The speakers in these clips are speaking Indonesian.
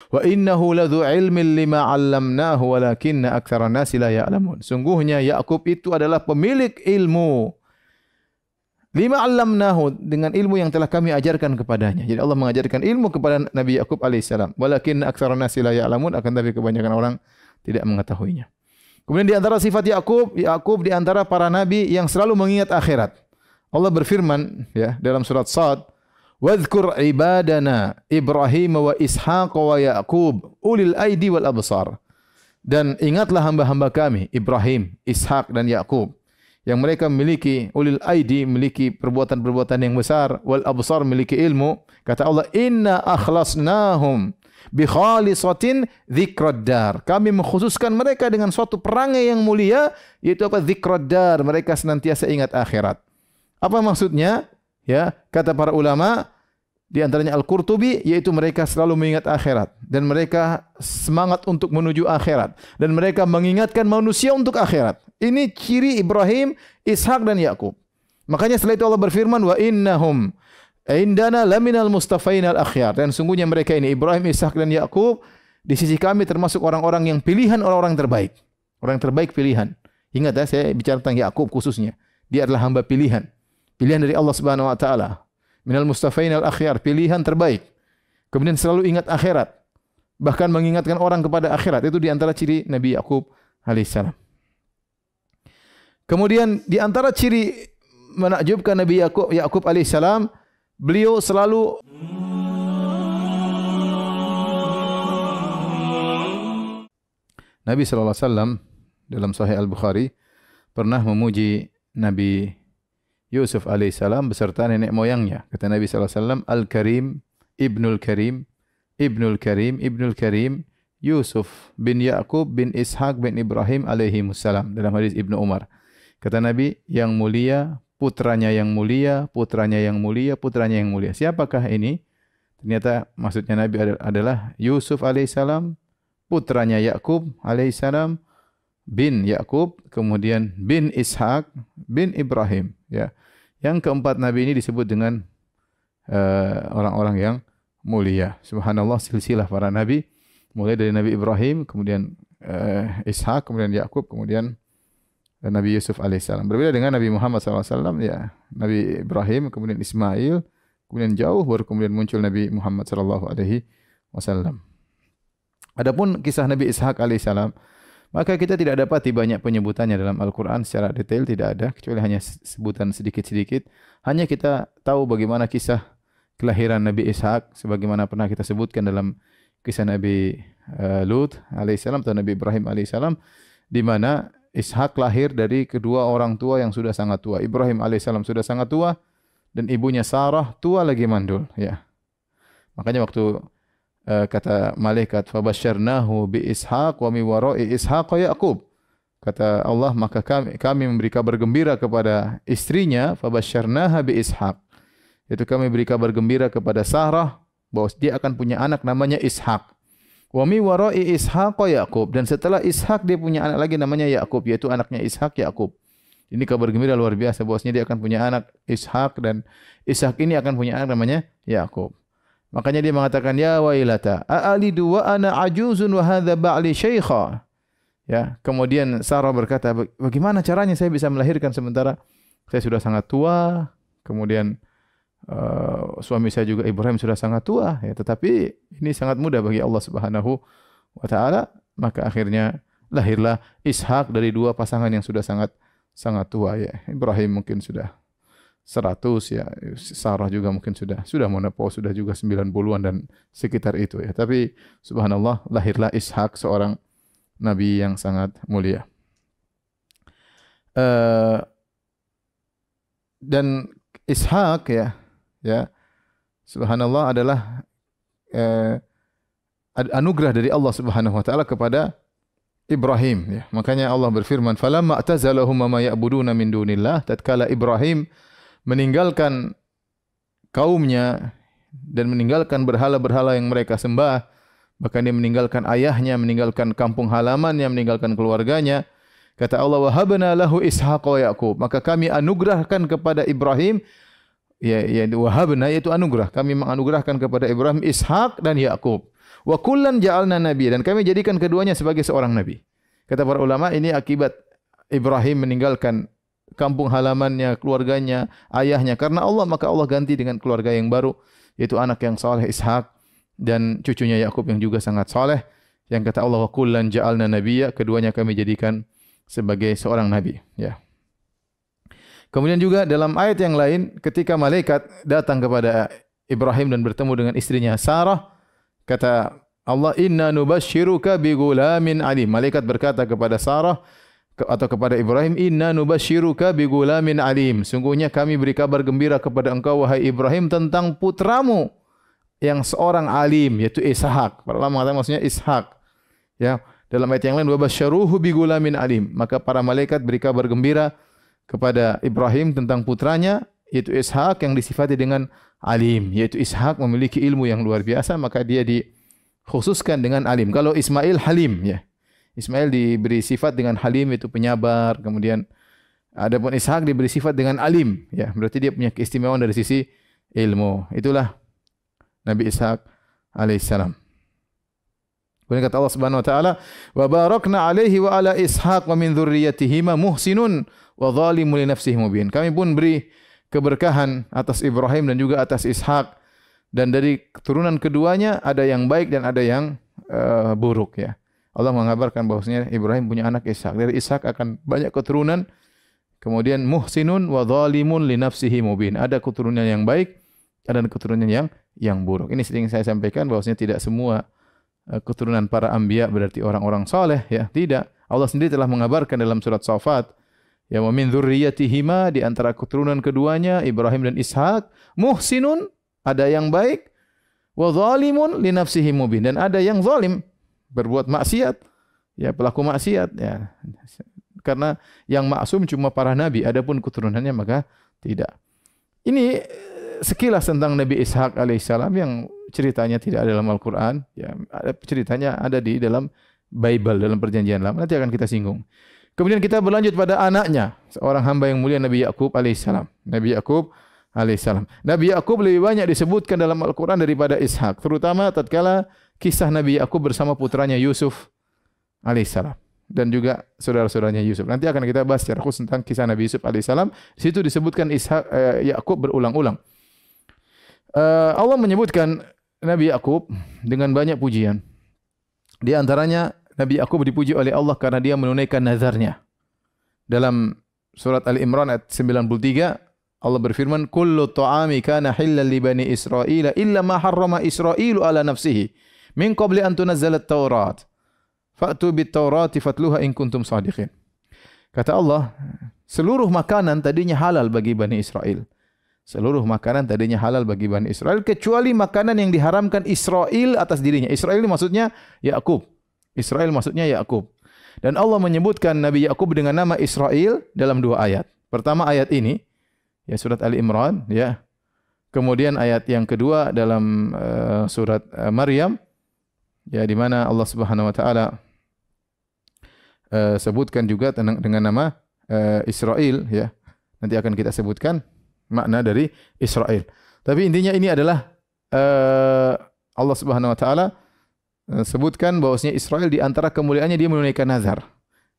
Wa innahu ladzu ilmin lima 'allamnahu walakinna aktsaran nasi la ya'lamun. Sungguhnya Yakub itu adalah pemilik ilmu. Lima 'allamnahu, dengan ilmu yang telah kami ajarkan kepadanya. Jadi Allah mengajarkan ilmu kepada Nabi Yakub alaihissalam. Walakinna aktsaran nasi la ya'lamun, akan tapi kebanyakan orang tidak mengetahuinya. Kemudian di antara sifat Yakub di antara para nabi yang selalu mengingat akhirat. Allah berfirman ya dalam surat Shad, "Wadhkur ibadana Ibrahim wa Ishaq wa Yaqub ulil aidi wal absar." Dan ingatlah hamba-hamba kami Ibrahim, Ishak dan Yakub yang mereka memiliki ulil aidi, memiliki perbuatan-perbuatan yang besar, wal absar, memiliki ilmu. Kata Allah, "Inna akhlasnahum bi khalisatin dzikrad dar." Kami mengkhususkan mereka dengan suatu perangai yang mulia, yaitu apa? Dzikrad dar, mereka senantiasa ingat akhirat. Apa maksudnya? Ya, kata para ulama, di antaranya Al-Qurtubi, yaitu mereka selalu mengingat akhirat dan mereka semangat untuk menuju akhirat dan mereka mengingatkan manusia untuk akhirat. Ini ciri Ibrahim, Ishak dan Yakub. Makanya setelah itu Allah berfirman, "Wa innahum indana laminal mustafainal akhyar." Dan sungguhnya mereka ini Ibrahim, Ishak dan Yakub di sisi kami termasuk orang-orang yang pilihan, orang-orang terbaik. Orang terbaik pilihan. Ingat ya, saya bicara tentang Yakub khususnya. Dia adalah hamba pilihan. Pilihan dari Allah Subhanahu wa taala. Minal mustafainal akhyar, pilihan terbaik. Kemudian selalu ingat akhirat. Bahkan mengingatkan orang kepada akhirat. Itu di antara ciri Nabi Yakub alaihissalam. Kemudian di antara ciri menakjubkan Nabi Yakub alaihissalam, beliau selalu Nabi sallallahu alaihi wasallam dalam Sahih Al-Bukhari pernah memuji Nabi Yusuf alaihissalam beserta nenek moyangnya. Kata Nabi sallallahu alaihi wasallam, "Al-Karim, Ibnul Karim, Ibnul Karim, Ibnul Karim, Yusuf bin Yakub bin Ishaq bin Ibrahim alaihimussalam." Dalam hadis Ibnu Umar. Kata Nabi, yang mulia, putranya yang mulia, putranya yang mulia, putranya yang mulia. Siapakah ini? Ternyata maksudnya Nabi adalah Yusuf alaihissalam, putranya Yakub alaihissalam, bin Yakub, kemudian bin Ishaq, bin Ibrahim. Ya, yang keempat Nabi ini disebut dengan orang-orang yang mulia. Subhanallah, silsilah para Nabi, mulai dari Nabi Ibrahim, kemudian Ishaq, kemudian Yakub, kemudian Nabi Yusuf alaihissalam. Berbeda dengan Nabi Muhammad SAW, ya, Nabi Ibrahim, kemudian Ismail, kemudian jauh baru kemudian muncul Nabi Muhammad SAW. Adapun kisah Nabi Ishaq alaihissalam, maka kita tidak dapati banyak penyebutannya dalam Al-Quran secara detail, tidak ada, kecuali hanya sebutan sedikit-sedikit. Hanya kita tahu bagaimana kisah kelahiran Nabi Ishaq, sebagaimana pernah kita sebutkan dalam kisah Nabi Lut alaihissalam atau Nabi Ibrahim alaihissalam, di mana Ishak lahir dari kedua orang tua yang sudah sangat tua. Ibrahim alaihissalam sudah sangat tua dan ibunya Sarah tua lagi mandul. Ya, makanya waktu kata malaikat, "Fabasyarnahu bi Ishaq wa mi wara'i Ishaq Yaqub." Kata Allah, maka kami memberi kabar gembira kepada istrinya, "Fabasyarnaha bi Ishaq." Itu kami beri kabar gembira kepada Sarah bahwa dia akan punya anak namanya Ishak. Wa mi wara'i Ishaq Yaqub, dan setelah Ishak dia punya anak lagi namanya Yakub, yaitu anaknya Ishak Yakub. Ini kabar gembira luar biasa bahwasanya dia akan punya anak Ishak dan Ishak ini akan punya anak namanya Yakub. Makanya dia mengatakan, "Ya wailata, a'alidu wa ana ajuzun wa hadza ba'li syaikha." Ya, kemudian Sarah berkata, "Bagaimana caranya saya bisa melahirkan sementara saya sudah sangat tua?" Kemudian suami saya juga Ibrahim sudah sangat tua, ya, tetapi ini sangat mudah bagi Allah Subhanahu wa taala. Maka akhirnya lahirlah Ishak dari dua pasangan yang sudah sangat tua, ya. Ibrahim mungkin sudah 100, ya. Sarah juga mungkin sudah menopause, sudah juga 90-an dan sekitar itu, ya. Tapi subhanallah, lahirlah Ishak, seorang nabi yang sangat mulia. Dan Ishak, ya, subhanallah, adalah anugerah dari Allah Subhanahu wa taala kepada Ibrahim, ya. Makanya Allah berfirman, "Falamma a'tazalahum ma ya'buduna min dunillah." Tatkala Ibrahim meninggalkan kaumnya dan meninggalkan berhala-berhala yang mereka sembah, bahkan dia meninggalkan ayahnya, meninggalkan kampung halamannya, meninggalkan keluarganya. Kata Allah, "Wahabna lahu Ishaq wa Yaqub." Maka kami anugerahkan kepada Ibrahim, ya wahabna, yaitu anugerah. Kami menganugerahkan kepada Ibrahim Ishak dan Yakub. Wa kullan ja'alna nabiyya, dan kami jadikan keduanya sebagai seorang nabi. Kata para ulama, ini akibat Ibrahim meninggalkan kampung halamannya, keluarganya, ayahnya karena Allah, maka Allah ganti dengan keluarga yang baru, yaitu anak yang saleh Ishak dan cucunya Yakub yang juga sangat saleh. Yang kata Allah, wa kullan ja'alna nabiyya, keduanya kami jadikan sebagai seorang nabi, ya. Kemudian juga dalam ayat yang lain, ketika malaikat datang kepada Ibrahim dan bertemu dengan istrinya Sarah, kata Allah, inna nubashiruka bi gulamin alim. Malaikat berkata kepada Sarah atau kepada Ibrahim, inna nubashiruka bi gulamin alim. Sungguhnya kami beri kabar gembira kepada engkau wahai Ibrahim tentang putramu yang seorang alim, yaitu Ishak. Para ulama mengatakan maksudnya Ishak. Ya, dalam ayat yang lain, wa basyaruhu bi gulamin alim. Maka para malaikat beri kabar gembira kepada Ibrahim tentang putranya, yaitu Ishak, yang disifati dengan alim, yaitu Ishak memiliki ilmu yang luar biasa, maka dia dikhususkan dengan alim. Kalau Ismail halim, ya, Ismail diberi sifat dengan halim, yaitu penyabar. Kemudian adapun Ishak diberi sifat dengan alim, ya, berarti dia punya keistimewaan dari sisi ilmu. Itulah Nabi Ishak alaihissalam. Kemudian kata Allah Subhanahu wa taala, wa barakna alaihi wa ala Ishaq wa min dzurriyyatihima muhsinun wa zalimun li nafsihi mubin. Kami pun beri keberkahan atas Ibrahim dan juga atas Ishak, dan dari keturunan keduanya ada yang baik dan ada yang buruk, ya. Allah mengabarkan bahwasanya Ibrahim punya anak Ishak. Dari Ishak akan banyak keturunan. Kemudian muhsinun wa zalimun li nafsihi mubin. Ada keturunan yang baik, ada keturunan yang buruk. Ini sering saya sampaikan bahwasanya tidak semua keturunan para anbiya berarti orang-orang saleh, ya. Tidak. Allah sendiri telah mengabarkan dalam surat Shafat, ya, wa min dzurriyyatihima, di antara keturunan keduanya Ibrahim dan Ishak, muhsinun, ada yang baik, wa zalimun li nafsihi mubin, dan ada yang zalim, berbuat maksiat, ya, pelaku maksiat, ya. Karena yang maksum cuma para nabi, adapun keturunannya maka tidak. Ini sekilas tentang Nabi Ishak alaihissalam yang ceritanya tidak ada dalam Al-Quran, ya, ceritanya ada di dalam Bible, dalam Perjanjian Lama. Nanti akan kita singgung. Kemudian kita berlanjut pada anaknya, seorang hamba yang mulia, Nabi Yakub alaihissalam. Nabi Yakub alaihissalam. Nabi Yakub lebih banyak disebutkan dalam Al-Quran daripada Ishak, terutama tatkala kisah Nabi Yakub bersama putranya Yusuf alaihissalam dan juga saudara-saudaranya Yusuf. Nanti akan kita bahas secara khusus tentang kisah Nabi Yusuf alaihissalam. Di situ disebutkan Yakub berulang-ulang. Allah menyebutkan Nabi Yakub dengan banyak pujian. Di antaranya Nabi Yakub dipuji oleh Allah karena dia menunaikan nazarnya. Dalam surat Al-Imran ayat 93, Allah berfirman, kullu ta'ami kana halal li bani Israil illa ma harrama Israilu ala nafsihi min qabli an tunazzala at-Taurat. Fa'tu bit-Taurati fatluha in kuntum shadiqin. Kata Allah, seluruh makanan tadinya halal bagi Bani Israel. Seluruh makanan tadinya halal bagi Bani Israel, kecuali makanan yang diharamkan Israel atas dirinya. Israel ini maksudnya Yakub. Israel maksudnya Yakub. Dan Allah menyebutkan Nabi Yakub dengan nama Israel dalam dua ayat. Pertama ayat ini, ya, surat Ali Imran, ya. Kemudian ayat yang kedua dalam surat Maryam, ya, di mana Allah Subhanahu wa taala sebutkan juga dengan nama Israel, ya. Nanti akan kita sebutkan makna dari Israel. Tapi intinya ini adalah Allah Subhanahu wa taala sebutkan bahwasanya Israel di antara kemuliaannya dia menunaikan nazar.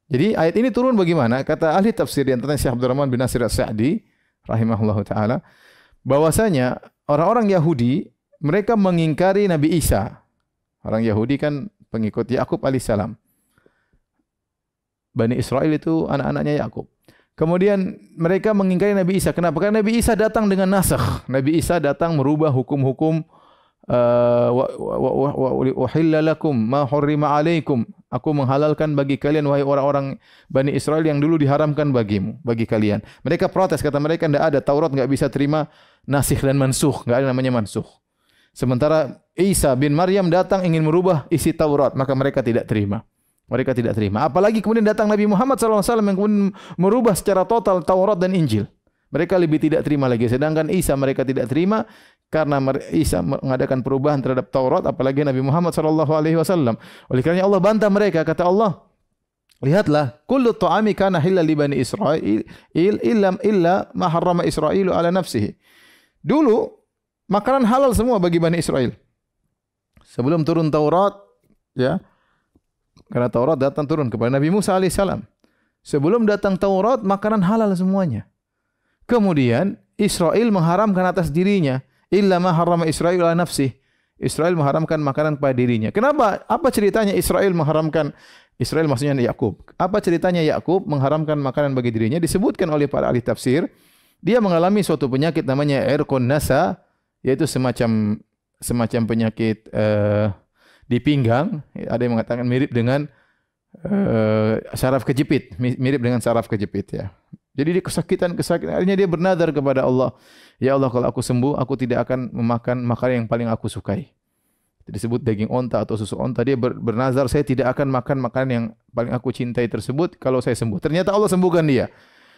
Jadi ayat ini turun bagaimana? Kata ahli tafsir di antaranya Syekh Abdurrahman bin Nasir As-Sa'di rahimahullahu taala, bahwasanya orang-orang Yahudi mereka mengingkari Nabi Isa. Orang Yahudi kan pengikut Yakub alaihissalam. Bani Israel itu anak-anaknya Yakub. Kemudian mereka mengingkari Nabi Isa. Kenapa? Karena Nabi Isa datang dengan nasakh. Nabi Isa datang merubah hukum-hukum. Uhilla lakum ma hurrima alaikum. Aku menghalalkan bagi kalian wahai orang-orang Bani Israel yang dulu diharamkan bagi kalian. Mereka protes, kata mereka tidak ada, Taurat enggak bisa terima nasikh dan mansukh, enggak ada namanya mansukh. Sementara Isa bin Maryam datang ingin merubah isi Taurat, maka mereka tidak terima. Mereka tidak terima. Apalagi kemudian datang Nabi Muhammad SAW yang kemudian merubah secara total Taurat dan Injil. Mereka lebih tidak terima lagi. Sedangkan Isa mereka tidak terima karena Isa mengadakan perubahan terhadap Taurat, apalagi Nabi Muhammad SAW. Oleh kerana Allah bantah mereka. Kata Allah, lihatlah, kullu ta'ami kana halal li bani Israil illa ma harrama Israilu ala nafsihi. Dulu makanan halal semua bagi Bani Israel. Sebelum turun Taurat, ya, karena Taurat datang turun kepada Nabi Musa alaihissalam. Sebelum datang Taurat, makanan halal semuanya. Kemudian Israel mengharamkan atas dirinya, illa ma harrama Israel ala nafsih. Israel mengharamkan makanan kepada dirinya. Kenapa? Apa ceritanya Israel mengharamkan? Israel maksudnya Yakub. Apa ceritanya Yakub mengharamkan makanan bagi dirinya? Disebutkan oleh para ahli tafsir, dia mengalami suatu penyakit namanya irqun nasa, yaitu semacam penyakit di pinggang. Ada yang mengatakan mirip dengan saraf kejepit, mirip dengan saraf kejepit, ya. Jadi dia kesakitan. Akhirnya dia bernazar kepada Allah, ya Allah, kalau aku sembuh, aku tidak akan memakan makanan yang paling aku sukai. Disebut daging onta atau susu onta. Dia bernazar, saya tidak akan makan makanan yang paling aku cintai tersebut kalau saya sembuh. Ternyata Allah sembuhkan dia.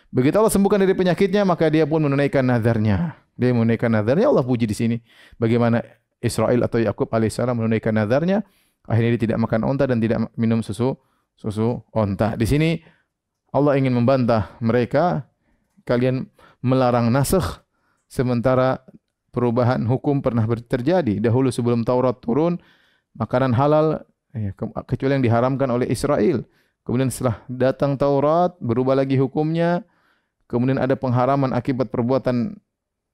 Begitu Allah sembuhkan dari penyakitnya, maka dia pun menunaikan nazarnya. Dia menunaikan nazarnya. Allah puji di sini bagaimana Israel atau Yakub alaihissalam menunaikan nazarnya. Akhirnya dia tidak makan onta dan tidak minum susu onta. Di sini Allah ingin membantah mereka, kalian melarang nasakh sementara perubahan hukum pernah terjadi. Dahulu sebelum Taurat turun, makanan halal kecuali yang diharamkan oleh Israel. Kemudian setelah datang Taurat, berubah lagi hukumnya. Kemudian ada pengharaman akibat perbuatan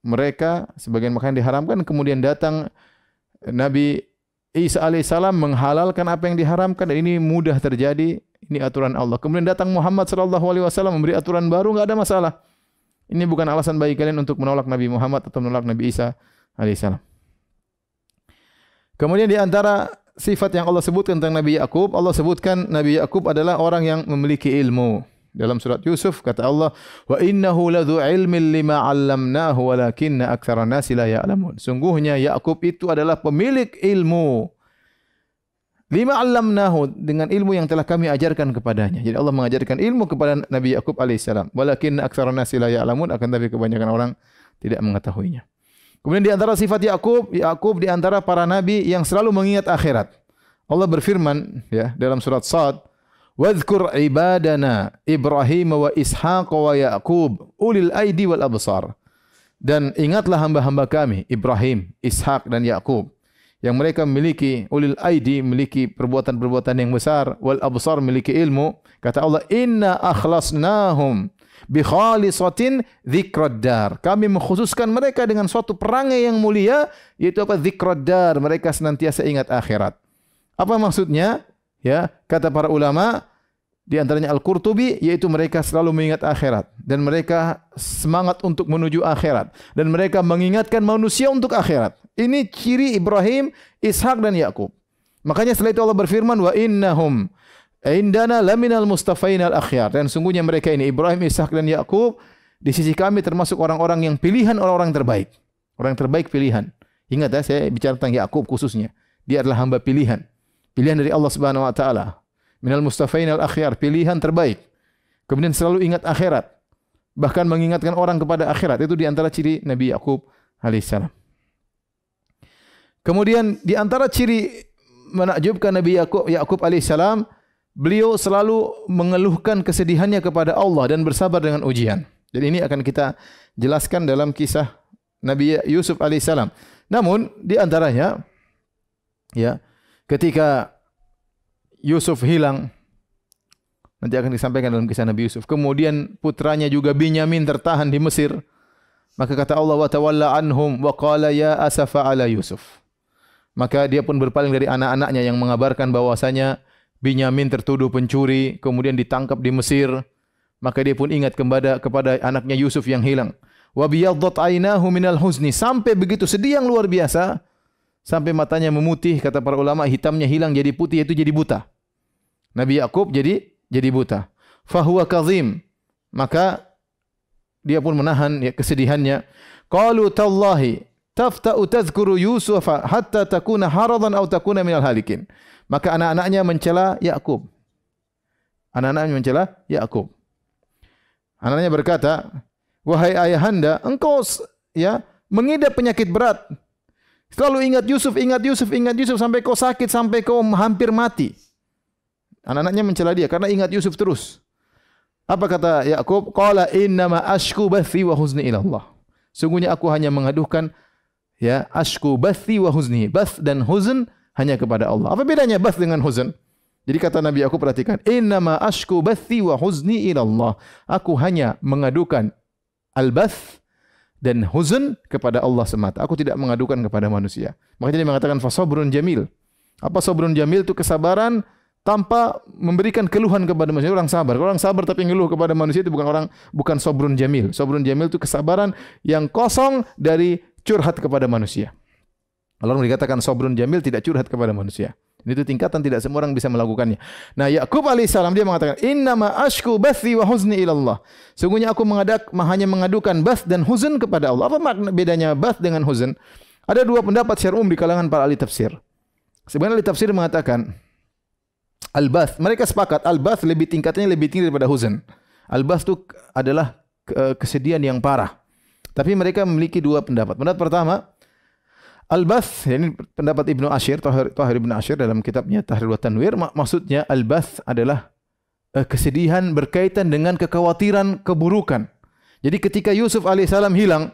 mereka, sebagian makanan diharamkan. Kemudian datang Nabi Isa alaihissalam menghalalkan apa yang diharamkan, dan ini mudah terjadi. Ini aturan Allah. Kemudian datang Muhammad sallallahu alaihi wasallam memberi aturan baru, enggak ada masalah. Ini bukan alasan bagi kalian untuk menolak Nabi Muhammad atau menolak Nabi Isa alaihissalam. Kemudian di antara sifat yang Allah sebutkan tentang Nabi Yakub, Allah sebutkan Nabi Yakub adalah orang yang memiliki ilmu. Dalam surat Yusuf kata Allah, "Wa innahu ladzu ilmin lima 'allamnahu walakinna aktsara nasi la ya'lamun." Sungguhnya Yakub itu adalah pemilik ilmu. Lima 'allamnahu, dengan ilmu yang telah kami ajarkan kepadanya. Jadi Allah mengajarkan ilmu kepada Nabi Yakub alaihissalam. Walakinna aktsara nasi la ya'lamun, akan tapi kebanyakan orang tidak mengetahuinya. Kemudian di antara sifat Yakub di antara para nabi yang selalu mengingat akhirat. Allah berfirman, ya, dalam surat Shad, "Wadhkur ibadana Ibrahim wa Ishaq wa Yaqub ulil aidi wal absar." Dan ingatlah hamba-hamba kami Ibrahim, Ishak dan Yaqub yang mereka memiliki ulil aidi, memiliki perbuatan-perbuatan yang besar, wal absar, memiliki ilmu. Kata Allah, "Inna akhlasnahum bi khalisatin dzikrad dar." Kami mengkhususkan mereka dengan suatu perangai yang mulia, yaitu apa? Dzikrad dar, mereka senantiasa ingat akhirat. Apa maksudnya? Ya, kata para ulama, di antaranya Al-Qurtubi, yaitu mereka selalu mengingat akhirat dan mereka semangat untuk menuju akhirat dan mereka mengingatkan manusia untuk akhirat. Ini ciri Ibrahim, Ishak dan Yakub. Makanya setelah itu Allah berfirman, "Wa innahum indana laminal mustafainal akhyar." Dan sungguhnya mereka ini Ibrahim, Ishak dan Yakub di sisi kami termasuk orang-orang yang pilihan, orang-orang terbaik. Orang terbaik pilihan. Ingat ya, saya bicara tentang Yakub khususnya. Dia adalah hamba pilihan. Pilihan dari Allah Subhanahu wa taala. Minal mustafainal akhyar, pilihan terbaik. Kemudian selalu ingat akhirat. Bahkan mengingatkan orang kepada akhirat. Itu di antara ciri Nabi Yakub alaihissalam. Kemudian di antara ciri menakjubkan Nabi Yakub alaihissalam, beliau selalu mengeluhkan kesedihannya kepada Allah dan bersabar dengan ujian. Jadi ini akan kita jelaskan dalam kisah Nabi Yusuf alaihissalam. Namun di antaranya, ya, ketika Yusuf hilang, nanti akan disampaikan dalam kisah Nabi Yusuf. Kemudian putranya juga Binyamin tertahan di Mesir. Maka kata Allah, "Wa tawalla anhum wa qala ya asafa ala Yusuf." Maka dia pun berpaling dari anak-anaknya yang mengabarkan bahwasanya Binyamin tertuduh pencuri, kemudian ditangkap di Mesir. Maka dia pun ingat kepada anaknya Yusuf yang hilang. Wa biyaddat ainahu minal huzni, sampai begitu sedih yang luar biasa, sampai matanya memutih, kata para ulama, hitamnya hilang jadi putih, itu jadi buta. Nabi Yakub jadi buta. Fahuwa kazim, maka dia pun menahan kesedihannya. Qalu tallahi tafta'u tadhkuru Yusuf hatta takuna haradan aw takuna minal halikin. Maka anak-anaknya mencela Yakub. Anak-anaknya mencela Yakub. Anaknya berkata, "Wahai ayahanda, engkau ya mengidap penyakit berat. Selalu ingat Yusuf sampai kau sakit, sampai kau hampir mati." Anak-anaknya mencela dia karena ingat Yusuf terus. Apa kata Yakub? Qala innama ashku bathi wa huzni ila Allah. Sungguhnya aku hanya mengaduhkan, ya, ashku bathi wa huzni. Bath dan huzn hanya kepada Allah. Apa bedanya bath dengan huzn? Jadi kata Nabi Yakub, perhatikan, innama ashku bathi wa huzni ila Allah. Aku hanya mengadukan al-bath dan huzn kepada Allah semata. Aku tidak mengadukan kepada manusia. Makanya dia mengatakan fasabrun jamil. Apa sabrun jamil? Itu kesabaran tanpa memberikan keluhan kepada manusia. Orang sabar. Kalau orang sabar tapi ngeluh kepada manusia itu bukan sabrun jamil. Sabrun jamil itu kesabaran yang kosong dari curhat kepada manusia. Kalau orang dikatakan sabrun jamil, tidak curhat kepada manusia. Itu tingkatan tidak semua orang bisa melakukannya. Nah, Yakub alaihissalam dia mengatakan, innama ashku bathi wa huzni ila Allah. Sungguhnya aku hanya mengadukan bath dan huzn kepada Allah. Apa makna bedanya bath dengan huzn? Ada dua pendapat secara umum di kalangan para ahli tafsir. Sebenarnya ahli tafsir mengatakan al-bath, mereka sepakat al-bath tingkatnya lebih tinggi daripada huzn. Al-bath itu adalah kesedihan yang parah. Tapi mereka memiliki dua pendapat. Pendapat pertama, al-bath, ini pendapat Ibnu Ashir, Thahir Ibnu Ashir dalam kitabnya Tahrir wa Tanwir, maksudnya al-bath adalah kesedihan berkaitan dengan kekhawatiran keburukan. Jadi ketika Yusuf alaihissalam hilang,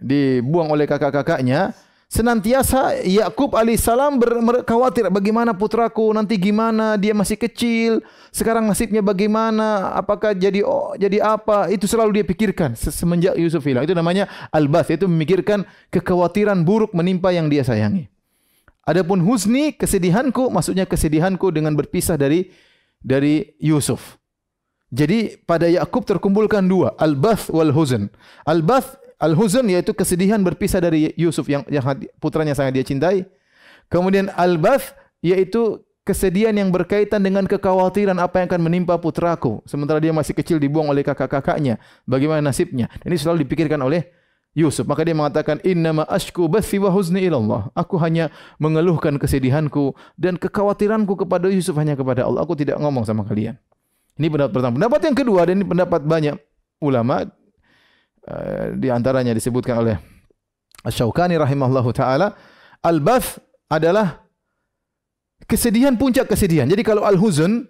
dibuang oleh kakak-kakaknya, senantiasa Yakub alaihissalam khawatir, bagaimana putraku nanti, gimana dia masih kecil, sekarang nasibnya bagaimana, apakah jadi apa, itu selalu dia pikirkan semenjak Yusuf hilang. Itu namanya al-bath, itu memikirkan kekhawatiran buruk menimpa yang dia sayangi. Adapun huzni, kesedihanku, maksudnya kesedihanku dengan berpisah dari Yusuf. Jadi pada Yakub terkumpulkan dua, al-bath wal huzn. Al-huzn yaitu kesedihan berpisah dari Yusuf yang putranya sangat dia cintai. Kemudian al-bath yaitu kesedihan yang berkaitan dengan kekhawatiran apa yang akan menimpa putraku sementara dia masih kecil, dibuang oleh kakak-kakaknya. Bagaimana nasibnya? Ini selalu dipikirkan oleh Yusuf. Maka dia mengatakan, innama ashku bathi wa huzni ila Allah. Aku hanya mengeluhkan kesedihanku dan kekhawatiranku kepada Yusuf hanya kepada Allah. Aku tidak ngomong sama kalian. Ini pendapat pertama. Pendapat yang kedua, dan ini pendapat banyak ulama, di antaranya disebutkan oleh Asy-Syaukani rahimahullahu taala, al-bath adalah kesedihan, puncak kesedihan. Jadi kalau al-huzn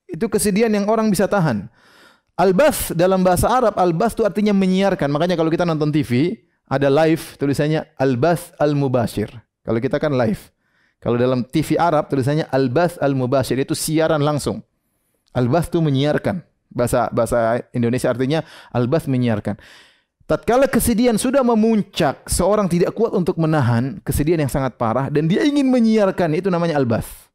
itu kesedihan yang orang bisa tahan. Al-bath dalam bahasa Arab, al-bath itu artinya menyiarkan. Makanya kalau kita nonton TV ada live, tulisannya al-bath al-mubashir. Kalau kita kan live. Kalau dalam TV Arab tulisannya al-bath al-mubashir, itu siaran langsung. Al-bath itu menyiarkan. Bahasa Indonesia artinya al-bath menyiarkan. Tatkala kesedihan sudah memuncak, seorang tidak kuat untuk menahan kesedihan yang sangat parah dan dia ingin menyiarkan, itu namanya al-bath.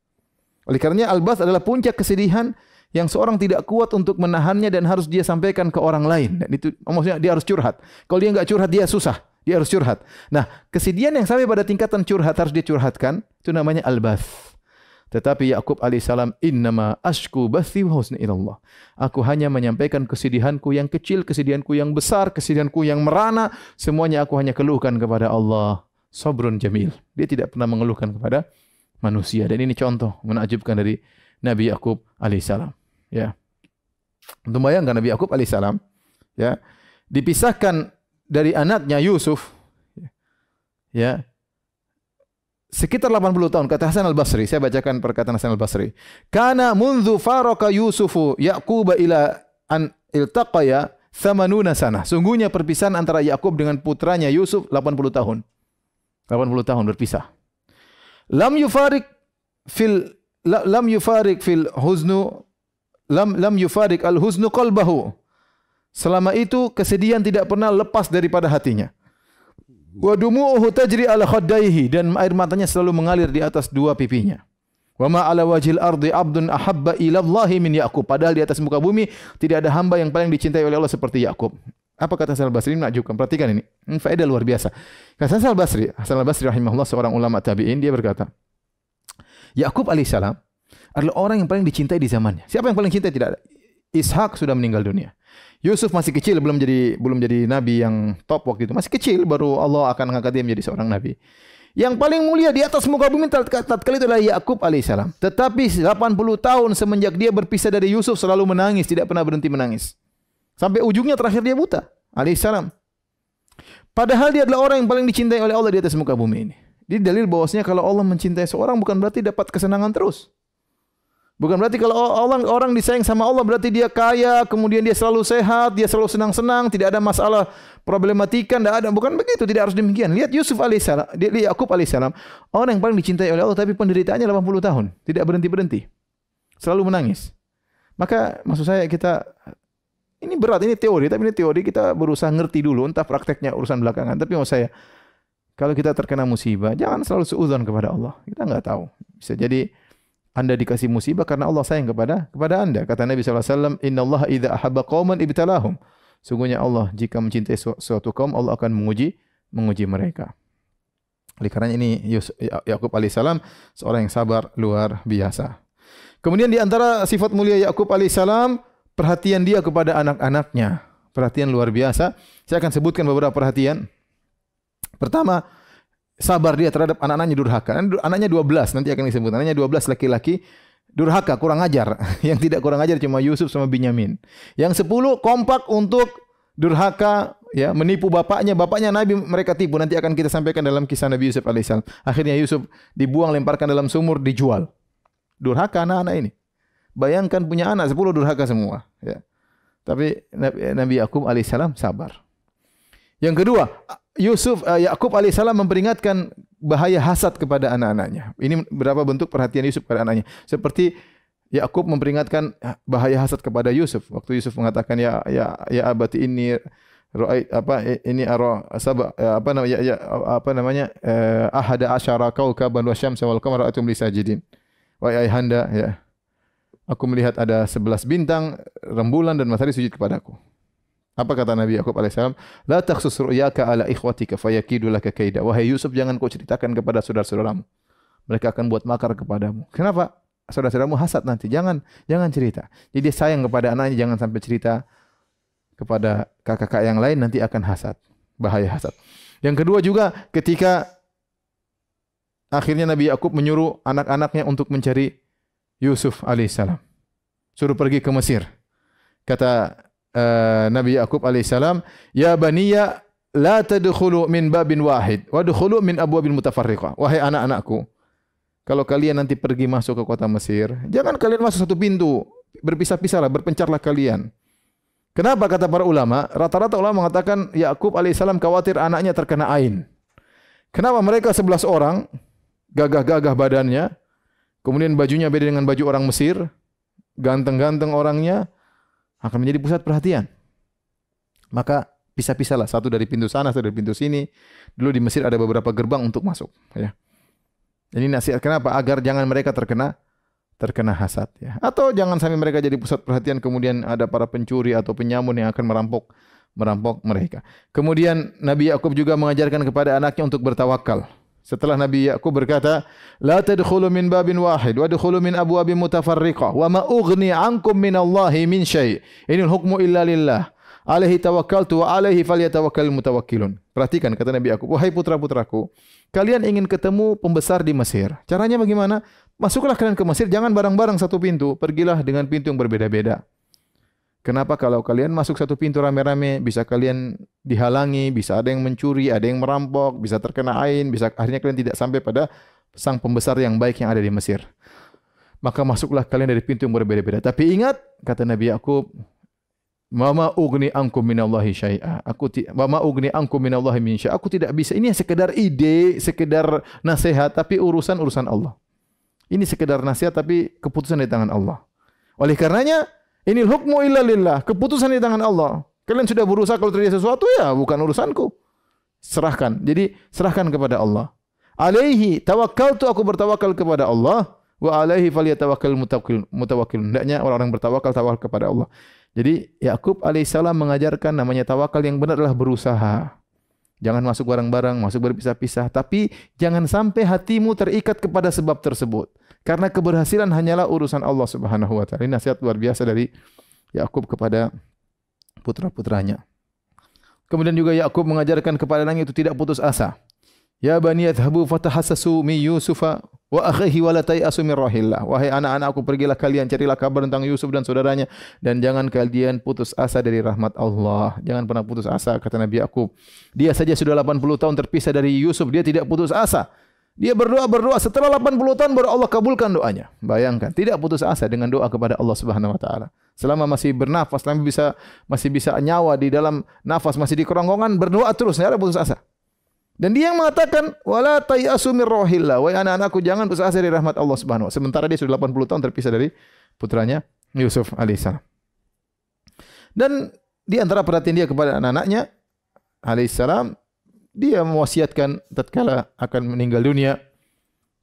Oleh karenanya al-bath adalah puncak kesedihan yang seorang tidak kuat untuk menahannya dan harus dia sampaikan ke orang lain. Dan itu maksudnya dia harus curhat. Kalau dia enggak curhat, dia susah. Dia harus curhat. Nah, kesedihan yang sampai pada tingkatan curhat harus dia curhatkan, itu namanya al-bath. Tetapi Yakub alaihissalam, innama ashku bathi wa huzni ila Allah. Aku hanya menyampaikan kesedihanku yang kecil, kesedihanku yang besar, kesedihanku yang merana, semuanya aku hanya keluhkan kepada Allah. Sabrun jamil. Dia tidak pernah mengeluhkan kepada manusia. Dan ini contoh menakjubkan dari Nabi Yakub alaihissalam. Ya. Untuk bayangkan Nabi Yakub alaihissalam, ya, dipisahkan dari anaknya Yusuf, ya, sekitar 80 tahun. Kata Hasan al-Basri, saya bacakan perkataan Hasan al-Basri. Kana mundzu faraka Yusufu Yaquba ila an iltaqaya 80 sanah. Sungguhnya perpisahan antara Yakub dengan putranya Yusuf 80 tahun. 80 tahun berpisah. Lam yufarik fil huznu lam yufarik al-huznu qalbahu. Selama itu kesedihan tidak pernah lepas daripada hatinya. Wa dumu'uhu tajri ala khaddaihi, dan air matanya selalu mengalir di atas dua pipinya. Wa ma ala wajhil ardi abdun ahabba ila Allah min Yaqub. Padahal di atas muka bumi tidak ada hamba yang paling dicintai oleh Allah seperti Yakub. Apa kata Hasan al-Basri? Menakjubkan. Perhatikan ini. Faedah luar biasa. Kata Hasan al-Basri rahimahullah, seorang ulama tabi'in, dia berkata, Yakub alaihissalam adalah orang yang paling dicintai di zamannya. Siapa yang paling cintai? Tidak ada. Ishak sudah meninggal dunia. Yusuf masih kecil, belum jadi nabi yang top waktu itu. Masih kecil, baru Allah akan mengangkat dia menjadi seorang nabi. Yang paling mulia di atas muka bumi tatkala itu adalah Yakub alaihissalam. Tetapi 80 tahun semenjak dia berpisah dari Yusuf selalu menangis, tidak pernah berhenti menangis. Sampai ujungnya terakhir dia buta alaihissalam. Padahal dia adalah orang yang paling dicintai oleh Allah di atas muka bumi ini. Ini dalil bahwasanya kalau Allah mencintai seorang bukan berarti dapat kesenangan terus. Bukan berarti kalau orang disayang sama Allah berarti dia kaya, kemudian dia selalu sehat, dia selalu senang-senang, tidak ada masalah problematika, tidak ada. Bukan begitu, tidak harus demikian. Lihat Yusuf alaihissalam, lihat Yakub alaihissalam, orang yang paling dicintai oleh Allah tapi penderitaannya 80 tahun, tidak berhenti-berhenti. Selalu menangis. Maka maksud saya ini berat, ini teori, tapi ini teori kita berusaha ngerti dulu, entah prakteknya urusan belakangan. Tapi maksud saya, kalau kita terkena musibah, jangan selalu suudzon kepada Allah. Kita enggak tahu. Bisa jadi Anda dikasih musibah karena Allah sayang kepada Anda. Kata Nabi SAW, Inna Allah idha ahabba qawman ibtalahum. Sungguhnya Allah jika mencintai suatu kaum, Allah akan menguji mereka. Oleh karena ini Yakub alaihissalam seorang yang sabar luar biasa. Kemudian di antara sifat mulia Yakub alaihissalam, perhatian dia kepada anak-anaknya. Perhatian luar biasa. Saya akan sebutkan beberapa perhatian. Pertama, sabar dia terhadap anak-anaknya durhaka. Anaknya 12, nanti akan disebut. Anaknya 12 laki-laki durhaka, kurang ajar. Yang tidak kurang ajar cuma Yusuf sama Binyamin. Yang 10 kompak untuk durhaka, ya, menipu bapaknya. Bapaknya Nabi mereka tipu. Nanti akan kita sampaikan dalam kisah Nabi Yusuf alaihissalam. Akhirnya Yusuf dibuang, lemparkan dalam sumur, dijual. Durhaka anak-anak ini. Bayangkan punya anak 10 durhaka semua. Ya. Tapi Nabi Yakub alaihissalam sabar. Yang kedua, Yakub alaihissalam memperingatkan bahaya hasad kepada anak-anaknya. Ini berapa bentuk perhatian Yusuf kepada anaknya. Seperti Yakub memperingatkan bahaya hasad kepada Yusuf. Waktu Yusuf mengatakan ya abati ini ahada asyara kaukaban wa syamsa wal qamara atum li sajidin. Wahai ayahanda, ya. Aku melihat ada 11 bintang, rembulan dan matahari sujud kepadaku. Apa kata Nabi Yakub alaihissalam? La takhsus ru'yaka ala ikhwatika fayakidu laka kaida. Wahai Yusuf, jangan kau ceritakan kepada saudara-saudaramu. Mereka akan buat makar kepadamu. Kenapa? Saudara-saudaramu hasad nanti. Jangan cerita. Jadi dia sayang kepada anaknya, jangan sampai cerita kepada kakak-kakak yang lain, nanti akan hasad. Bahaya hasad. Yang kedua juga ketika akhirnya Nabi Yakub menyuruh anak-anaknya untuk mencari Yusuf alaihissalam. Suruh pergi ke Mesir. Kata Nabi Yakub alaihissalam, ya baniya la tadkhulu min babin wahid wadkhulu min abwabin mutafarriqah. Wahai anak-anakku, kalau kalian nanti pergi masuk ke kota Mesir, jangan kalian masuk satu pintu, berpisah-pisahlah, berpencarlah kalian. Kenapa kata para ulama? Rata-rata ulama mengatakan Yakub alaihissalam khawatir anaknya terkena ain. Kenapa mereka 11 orang, gagah-gagah badannya, kemudian bajunya beda dengan baju orang Mesir, ganteng-ganteng orangnya, akan menjadi pusat perhatian. Maka pisah-pisahlah, satu dari pintu sana, satu dari pintu sini. Dulu di Mesir ada beberapa gerbang untuk masuk. Ya. Ini nasihat kenapa? Agar jangan mereka terkena hasad. Ya. Atau jangan sampai mereka jadi pusat perhatian, kemudian ada para pencuri atau penyamun yang akan merampok mereka. Kemudian Nabi Yakub juga mengajarkan kepada anaknya untuk bertawakal. Setelah Nabi Yakub berkata, la tadkhulu min babin wahid wa dkhulu min abwabin mutafarriqah wa ma ughni ankum minallahi min syai'. Inil hukmu illa lillah. Alaihi tawakkaltu wa alaihi falyatawakkalul mutawakkilun. Perhatikan kata Nabi Yakub, wahai putra-putraku, kalian ingin ketemu pembesar di Mesir. Caranya bagaimana? Masuklah kalian ke Mesir, jangan bareng-bareng satu pintu, pergilah dengan pintu yang berbeda-beda. Kenapa kalau kalian masuk satu pintu rame-rame, bisa kalian dihalangi, bisa ada yang mencuri, ada yang merampok, bisa terkena ain, bisa akhirnya kalian tidak sampai pada sang pembesar yang baik yang ada di Mesir. Maka masuklah kalian dari pintu yang berbeda-beda. Tapi ingat, kata Nabi Yakub, Mama ugni ankum minallahi syai'a. Mama ugni ankum minallahi min syai'a. Aku tidak bisa. Ini sekedar ide, sekedar nasihat, tapi urusan Allah. Ini sekedar nasihat, tapi keputusan di tangan Allah. Oleh karenanya, inil hukmu illa lillah. Keputusan di tangan Allah. Kalian sudah berusaha, kalau terjadi sesuatu ya bukan urusanku. Serahkan. Jadi serahkan kepada Allah. Alaihi tawakkaltu, aku bertawakal kepada Allah. Wa alaihi falyatawakkal mutawakkilun. Hendaknya orang-orang bertawakal kepada Allah. Jadi Yakub alaihissalam mengajarkan namanya tawakal yang benar adalah berusaha. Jangan masuk bareng-bareng, masuk berpisah-pisah. Tapi jangan sampai hatimu terikat kepada sebab tersebut. Karena keberhasilan hanyalah urusan Allah Subhanahu wa taala. Ini nasihat luar biasa dari Yakub kepada putra-putranya. Kemudian juga Yakub mengajarkan kepada anaknya itu tidak putus asa. Ya bani yadhhabu fatahassasu min Yusufa wa akhihi wa la tayasu min rahillah. Wahai anak-anakku, pergilah kalian carilah kabar tentang Yusuf dan saudaranya dan jangan kalian putus asa dari rahmat Allah. Jangan pernah putus asa, kata Nabi Yakub. Dia saja sudah 80 tahun terpisah dari Yusuf, dia tidak putus asa. Dia berdoa setelah 80 tahun baru Allah kabulkan doanya. Bayangkan, tidak putus asa dengan doa kepada Allah Subhanahu wa taala. Selama masih bernafas, selama masih bisa nyawa di dalam nafas, masih di kerongkongan, berdoa terus, tidak ada putus asa. Dan dia yang mengatakan, wala tayasu mir rohillah, wahai anak-anakku jangan putus asa dari rahmat Allah Subhanahu wa taala. Sementara dia sudah 80 tahun terpisah dari putranya Yusuf alaihissalam. Dan di antara perhatian dia kepada anak-anaknya alaihissalam, dia mewasiatkan tatkala akan meninggal dunia.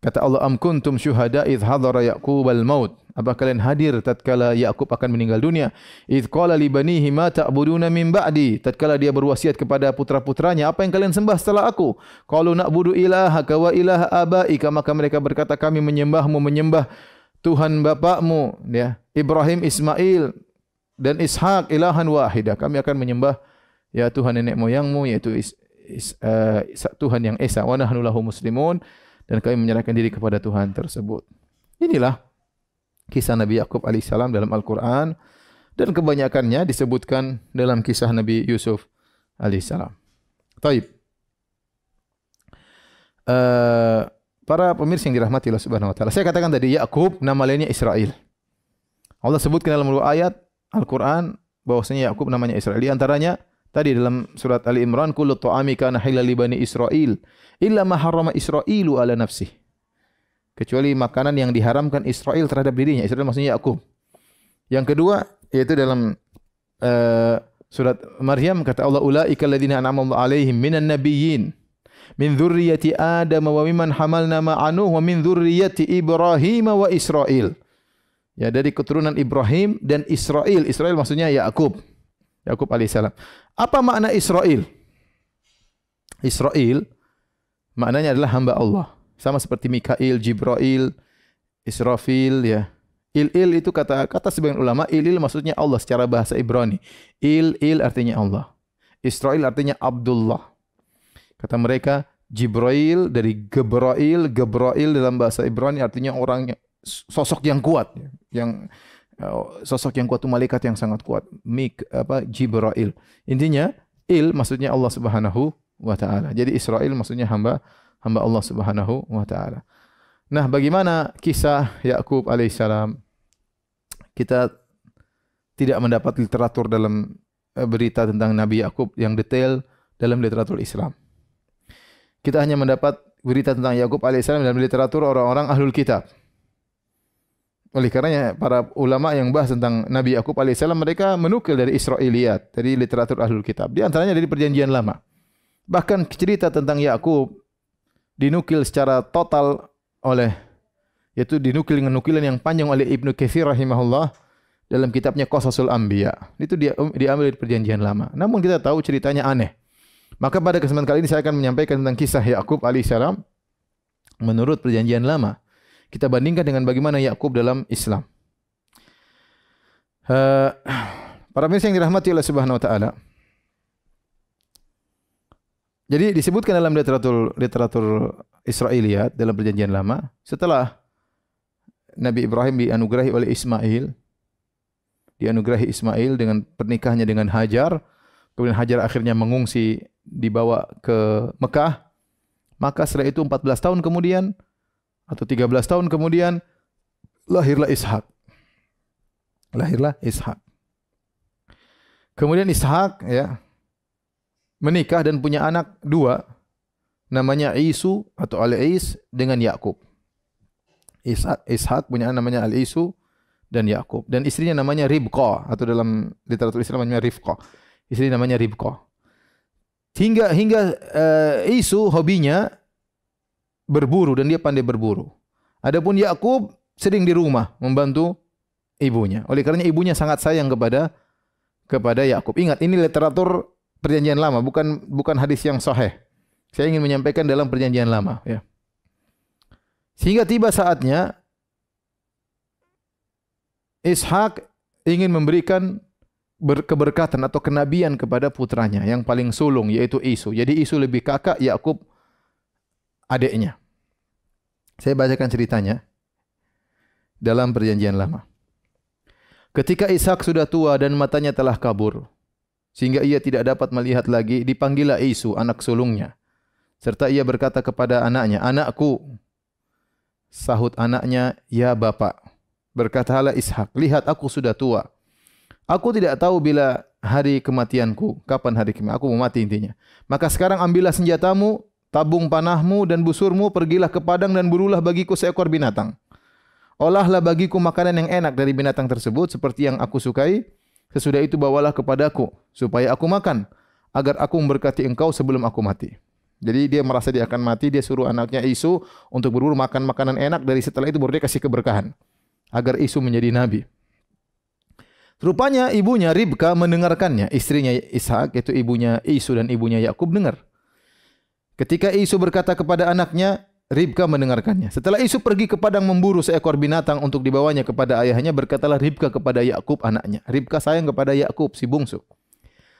Kata Allah, am kuntum syuhada idh hadara Ya'qubal maut. Apa kalian hadir tatkala Ya'qub akan meninggal dunia? Idh qala li banihi ma ta'buduna min ba'di. Tatkala dia berwasiat kepada putra-putranya, apa yang kalian sembah setelah aku? Qalu na'budu ilahaka wa ilaha abaika. Maka mereka berkata, kami menyembahmu, menyembah Tuhan bapakmu, ya, Ibrahim, Ismail dan Ishak, ilahan wahidah. Kami akan menyembah ya Tuhan nenek moyangmu, yaitu Tuhan yang esa. Wa nahnu lahu muslimun. Dan kami menyerahkan diri kepada Tuhan tersebut. Inilah kisah Nabi Ya'qub alaihissalam dalam Al-Quran. Dan kebanyakannya disebutkan dalam kisah Nabi Yusuf alaihissalam. Taib. Para pemirsa yang dirahmati Allah Subhanahu wa taala. Saya katakan tadi Ya'qub nama lainnya Israel. Allah sebutkan dalam dua ayat Al-Quran bahwasanya Ya'qub namanya Israel. Di antaranya tadi dalam surat Ali Imran, kullu ta'ami kana halal li bani Israil illa ma harrama Israilu ala nafsih. Kecuali makanan yang diharamkan Israel terhadap dirinya. Israel maksudnya Ya'qub. Yang kedua yaitu dalam surat Maryam kata Allah, ulaika alladziina an'ama Allahu 'alaihim minan nabiyyin min dzurriyyati Adam wa mimman hamalna ma'anuh wa min dzurriyyati Ibrahim wa Israil. Ya, dari keturunan Ibrahim dan Israel. Israel maksudnya Ya'qub. Ya'qub alaihissalam. Apa makna Israel? Israel maknanya adalah hamba Allah. Sama seperti Mikail, Jibril, Israfil, ya. Il itu kata sebagian ulama, il maksudnya Allah secara bahasa Ibrani. Il artinya Allah. Israel artinya Abdullah. Kata mereka Jibril dari Gebrail dalam bahasa Ibrani artinya orang sosok yang kuat, sosok yang kuat itu malaikat yang sangat kuat. Jibril. Intinya maksudnya Allah Subhanahu wa taala. Jadi Israel maksudnya hamba Allah Subhanahu wa taala. Nah, bagaimana kisah Ya'qub alaihissalam? Kita tidak mendapat literatur dalam berita tentang Nabi Ya'qub yang detail dalam literatur Islam. Kita hanya mendapat berita tentang Ya'qub alaihissalam dalam literatur orang-orang ahlul kitab. Oleh karenanya para ulama yang bahas tentang Nabi Ya'qub alaihissalam, mereka menukil dari Israiliyat, dari literatur ahlul kitab. Di antaranya dari Perjanjian Lama. Bahkan cerita tentang Ya'qub dinukil secara total yaitu dinukil dengan nukilan yang panjang oleh Ibnu Katsir rahimahullah dalam kitabnya Qasasul Anbiya. Itu diambil dari Perjanjian Lama. Namun kita tahu ceritanya aneh. Maka pada kesempatan kali ini saya akan menyampaikan tentang kisah Ya'qub alaihissalam menurut Perjanjian Lama. Kita bandingkan dengan bagaimana Ya'qub dalam Islam. Para pemirsa yang dirahmati Allah Subhanahu wa taala. Jadi disebutkan dalam literatur Israiliyat dalam Perjanjian Lama, setelah Nabi Ibrahim dianugerahi oleh Ismail, dianugerahi Ismail dengan pernikahannya dengan Hajar, kemudian Hajar akhirnya mengungsi dibawa ke Mekah, maka setelah itu 14 tahun kemudian atau 13 tahun kemudian lahirlah Ishak. Kemudian Ishak ya menikah dan punya anak dua, namanya Isu atau Al-Is dengan Ya'qub. Ishak punya anak namanya Al-Isu dan Ya'qub, dan istrinya namanya Ribqah atau dalam literatur Islam namanya Rifqah. Istri namanya Ribqah. Hingga Isu hobinya berburu dan dia pandai berburu. Adapun Ya'qub sering di rumah membantu ibunya. Oleh karena ibunya sangat sayang kepada Ya'qub. Ingat, ini literatur Perjanjian Lama, bukan hadis yang sahih. Saya ingin menyampaikan dalam Perjanjian Lama, ya. Sehingga tiba saatnya Ishak ingin memberikan keberkatan atau kenabian kepada putranya yang paling sulung, yaitu Isu. Jadi Isu lebih kakak, Ya'qub adiknya. Saya bacakan ceritanya dalam Perjanjian Lama. Ketika Ishak sudah tua dan matanya telah kabur, sehingga ia tidak dapat melihat lagi, dipanggillah Isu, anak sulungnya. Serta ia berkata kepada anaknya, "Anakku." Sahut anaknya, "Ya Bapak." Berkatalah Ishak, "Lihat aku sudah tua. Aku tidak tahu bila hari kematianku, kapan hari kematian. Aku mau mati intinya. Maka sekarang ambillah senjatamu, tabung panahmu dan busurmu, pergilah ke padang dan burulah bagiku seekor binatang. Olahlah bagiku makanan yang enak dari binatang tersebut seperti yang aku sukai. Sesudah itu bawalah kepadaku supaya aku makan, agar aku memberkati engkau sebelum aku mati." Jadi dia merasa dia akan mati, dia suruh anaknya Isu untuk berburu makan makanan enak, dari setelah itu baru dia kasih keberkahan agar Isu menjadi nabi. Rupanya ibunya Ribka mendengarkannya, istrinya Ishak, yaitu ibunya Isu dan ibunya Yakub dengar. Ketika Isu berkata kepada anaknya, Ribka mendengarkannya. Setelah Isu pergi ke padang memburu seekor binatang untuk dibawanya kepada ayahnya, berkatalah Ribka kepada Yakub anaknya. Ribka sayang kepada Yakub si bungsu.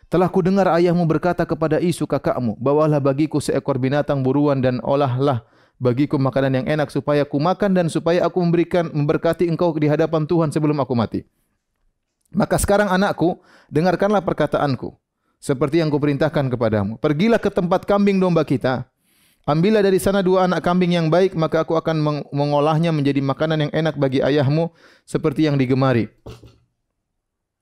"Telah ku dengar ayahmu berkata kepada Isu kakakmu, bawalah bagiku seekor binatang buruan dan olahlah bagiku makanan yang enak supaya ku makan dan supaya aku memberkati engkau di hadapan Tuhan sebelum aku mati. Maka sekarang anakku, dengarkanlah perkataanku, seperti yang kuperintahkan kepadamu. Pergilah ke tempat kambing domba kita. Ambillah dari sana 2 anak kambing yang baik, maka aku akan mengolahnya menjadi makanan yang enak bagi ayahmu seperti yang digemari.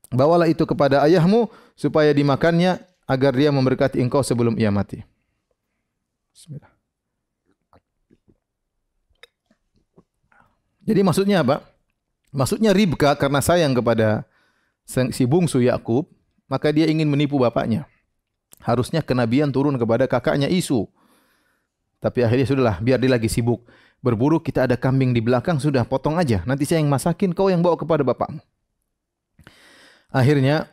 Bawalah itu kepada ayahmu supaya dimakannya agar dia memberkati engkau sebelum ia mati." Bismillah. Jadi maksudnya apa? Maksudnya Ribka karena sayang kepada si bungsu Yakub, maka dia ingin menipu bapaknya. Harusnya kenabian turun kepada kakaknya Isu. Tapi akhirnya sudahlah, biar dia lagi sibuk berburu, kita ada kambing di belakang, sudah potong aja. Nanti saya yang masakin, kau yang bawa kepada bapakmu. Akhirnya